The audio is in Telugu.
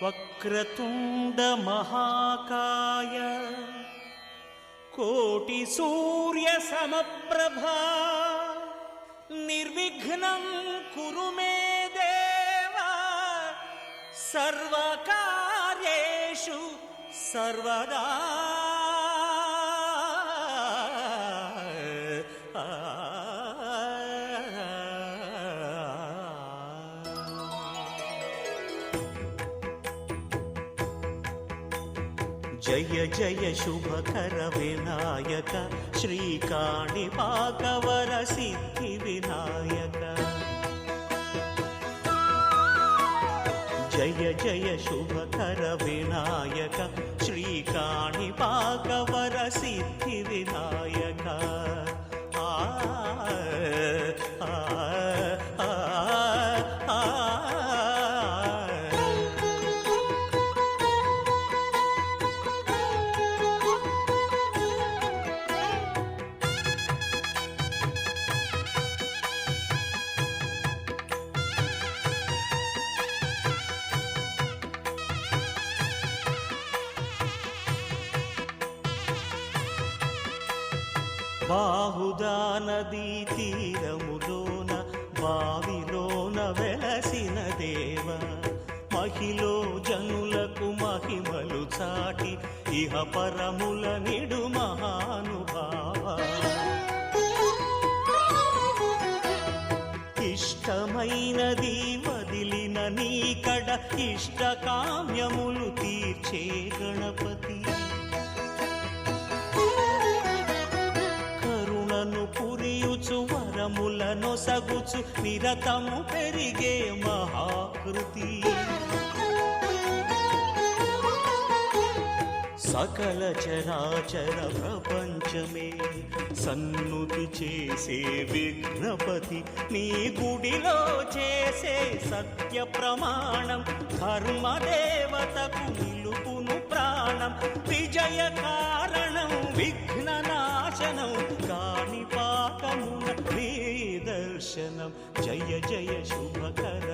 వక్రతుండ మహాకాయ కోటి సూర్య సమప్రభా నిర్విఘ్నం కురు మే దేవ సర్వకార్యేషు సర్వదా. జయ జయ శుభకర వినాయక శ్రీకాణిపాకవర సిద్ధి వినాయక. జయ జయ శుభకర వినాయక శ్రీకాణిపాకవర సిద్ధి వినాయక. బాహుదా నదీ తీరములోన బావిలోన వెలసిన దేవ మహిలో జనులకు మహిమలు చాటి ఇహ పరముల నిడు మహానుభావ. ఇష్టమైనది వదిలిన నీకడ ఇష్ట కామ్యములు తీర్చే గణపతి. పురియుచు వరములను సగుచు నిరతము పెరిగే మహాకృతి. సకల చరాచర ప్రపంచమే సన్నుతి చేసే విఘ్నపతి. నీ గుడిలో చేసే సత్య ప్రమాణం ధర్మదేవతకు నిలుపును ప్రాణం. విజయ కారణం విఘ్న నాశనం కాణిపాకమున నీ దర్శనం. జయ జయ శుభకర